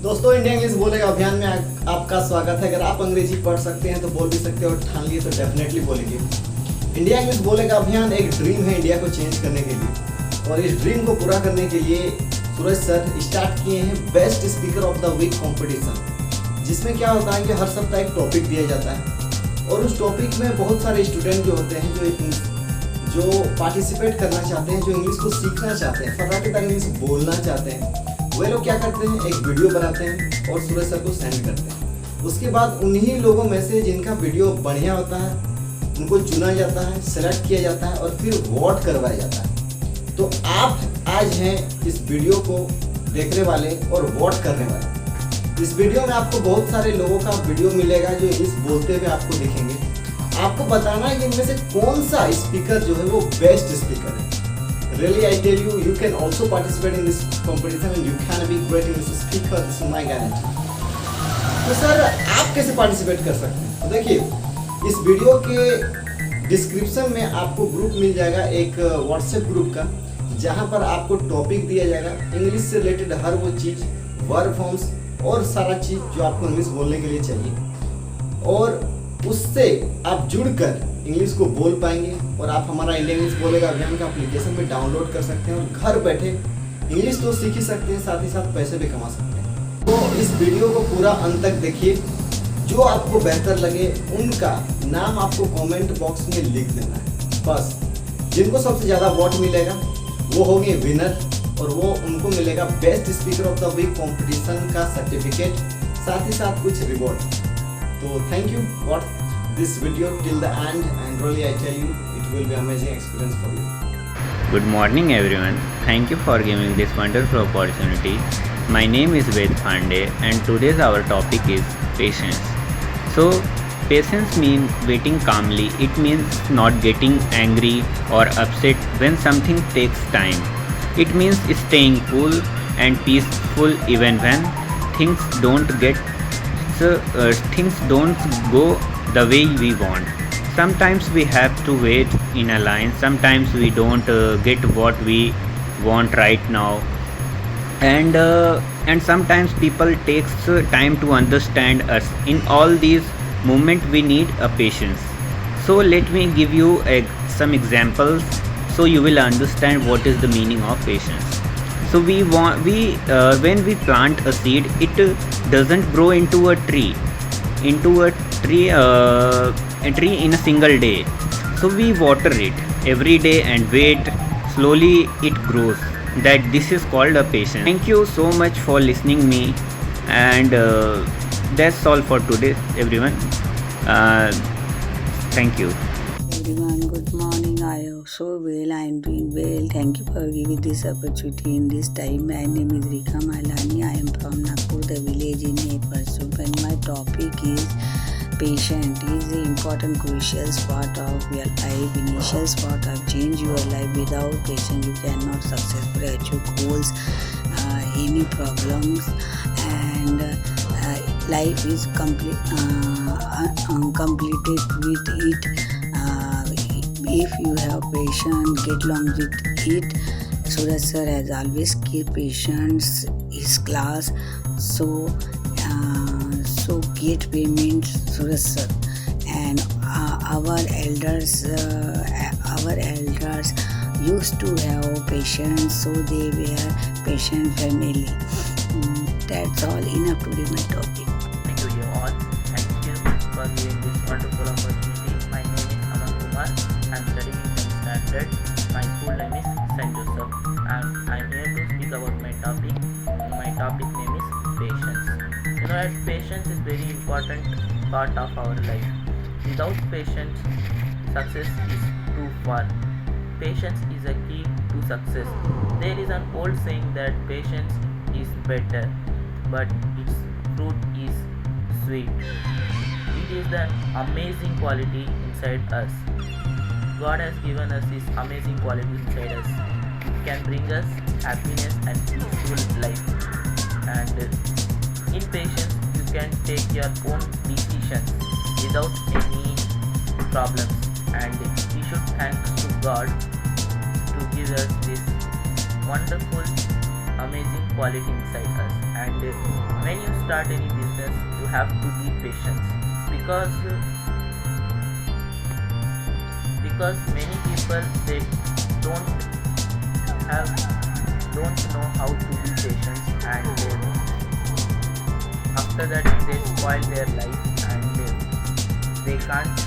दोस्तों, India English बोलेगा अभियान में आपका स्वागत है। अगर आप अंग्रेजी पढ़ सकते हैं तो बोल भी सकते हो, और ठान लिए तो डेफिनेटली बोलेंगे। इंडिया इंग्लिश बोलेगा अभियान एक ड्रीम है इंडिया को चेंज करने के लिए, और इस ड्रीम को पूरा करने के लिए सूरज सर स्टार्ट किए हैं best speaker of the week competition, जिसमें क्या होता है कि हर सप्ताह एक टॉपिक दिया जाता है, और उस टॉपिक में बहुत सारे स्टूडेंट जो होते हैं जो पार्टिसिपेट करना चाहते हैं, जो इंग्लिश को सीखना चाहते हैं, फटाफट इंग्लिश बोलना चाहते हैं, वे लोग क्या करते हैं, एक वीडियो बनाते हैं और सूरज सर को सेंड करते हैं। उसके बाद उन्हीं लोगों में से जिनका वीडियो बढ़िया होता है उनको चुना जाता है, सेलेक्ट किया जाता है और फिर वोट करवाया जाता है। तो आप आज हैं इस वीडियो को देखने वाले और वोट करने वाले। इस वीडियो में आपको बहुत सारे लोगों का वीडियो मिलेगा जो इंग्लिश बोलते हुए आपको दिखेंगे। आपको बताना है कि इनमें से कौन सा स्पीकर जो है वो बेस्ट स्पीकर है। Really, I tell you, you can also participate in this competition and you can be great English speaker. This is my guarantee. तो सर, आप कैसे पार्टिसिपेट कर सकते हैं? तो देखिए, इस वीडियो के डिस्क्रिप्शन में आपको ग्रुप मिल जाएगा, एक व्हाट्सएप ग्रुप का, जहां पर आपको टॉपिक दिया जाएगा इंग्लिश से रिलेटेड, हर वो चीज़, वर्ब फॉर्म्स और सारा चीज़ जो आपको इंग्लिश बोलने के लिए चाहिए, और उससे आप जुड़कर इंग्लिश को बोल पाएंगे। और आप हमारा इंडिया इंग्लिश बोलेगा अभियान का एप्लीकेशन में डाउनलोड कर सकते हैं और घर बैठे इंग्लिश तो सीख ही सकते हैं, साथ ही साथ पैसे भी कमा सकते हैं। तो इस वीडियो को पूरा अंत तक देखिए। जो आपको बेहतर लगे उनका नाम आपको कमेंट बॉक्स में लिख देना है। बस जिनको सबसे ज़्यादा वोट मिलेगा वो होंगे विनर, और वो उनको मिलेगा best speaker of the week competition का सर्टिफिकेट, साथ ही साथ कुछ रिवॉर्ड। तो thank you watch this video till the end, and really I tell you it will be amazing experience for you. Good morning everyone. Thank you for giving this wonderful opportunity. My name is Ved Pandey and today's our topic is patience. So patience means waiting calmly. It means not getting angry or upset when something takes time. It means staying cool and peaceful even when things don't go the way we want. Sometimes we have to wait in a line, sometimes we don't get what we want right now, and sometimes people takes time to understand us. In all these moments we need a patience. So let me give you some examples so you will understand what is the meaning of patience. So when we plant a seed, it doesn't grow into a tree in a single day. So we water it every day and wait, slowly it grows. This is called a patience. Thank you so much for listening me, and that's all for today everyone. Thank you everyone. Good morning. I am so well. I am doing well. Thank you for giving this opportunity in this time. My name is Rika Malani. I am from Nagpur, the village in Nepal, and my topic is patient. Is the important crucial part of your life, initial part of change your life. Without patience you cannot successfully achieve goals, any problems, and life is completed with it. If you have patience, get along with it. Suraj sir has always kept patience his class, so get payment Suraj sir. And our elders used to have patience, so they were patient family. That's all. Enough to my topic. Thank you all. Thank you for giving this wonderful opportunity. My name is Aman Kumar. I am studying in 10th standard. My school name is St. Joseph. I am here to speak about my topic. My topic name is patience. You know that patience is very important part of our life. Without patience, success is too far. Patience is a key to success. There is an old saying that patience is better, but its fruit is sweet. It is the amazing quality inside us. God has given us this amazing quality inside us. It can bring us happiness and peaceful life. And in patience, you can take your own decisions without any problems. And we should thank to God to give us this wonderful, amazing quality inside us. And when start any business, you have to be patient, because many people they don't have don't know how to be patient, and after that they spoil their life, and they can't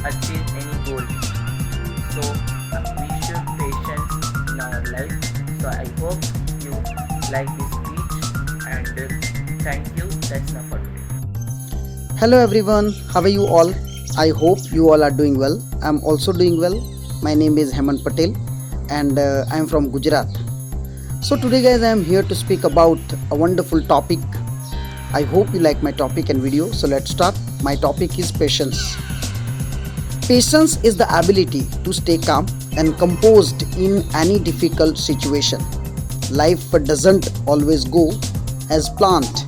achieve any goal. So we should patience in our life. So I hope you like this speech, and thank you. That's enough for today. Hello everyone, how are you all? I hope you all are doing well. I'm also doing well. My name is Hemant Patel and I'm from Gujarat. So today guys, I am here to speak about a wonderful topic. I hope you like my topic and video. So let's start. My topic is patience. Patience is the ability to stay calm and composed in any difficult situation. Life doesn't always go as planned,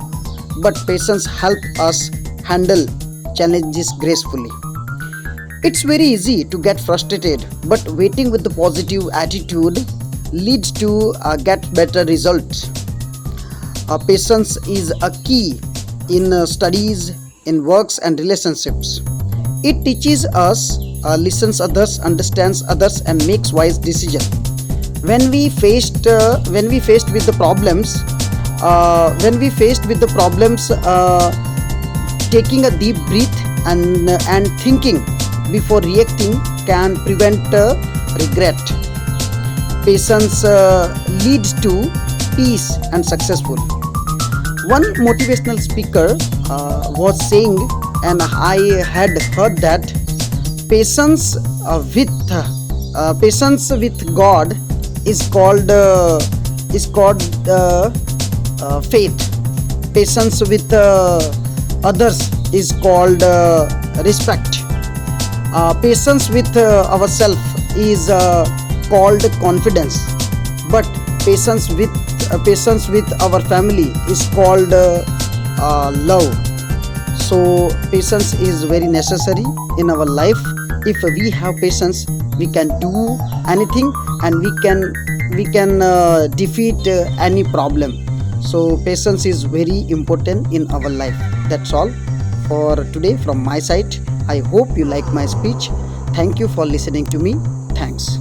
but patience helps us handle challenges gracefully. It's very easy to get frustrated, but waiting with the positive attitude leads to get better results. Patience is a key in studies, in works and relationships. It teaches us, listens others, understands others, and makes wise decisions. When we faced with the problems, taking a deep breath and thinking before reacting can prevent regret. Patience leads to peace and successful. One motivational speaker was saying, and I had heard that patience with God is called faith. Patience with others is called respect. Patience with ourselves is called confidence, but patience with our family is called love. So patience is very necessary in our life. If we have patience, we can do anything, and we can defeat any problem. So patience is very important in our life. That's all for today from my side. I hope you like my speech. Thank you for listening to me. Thanks.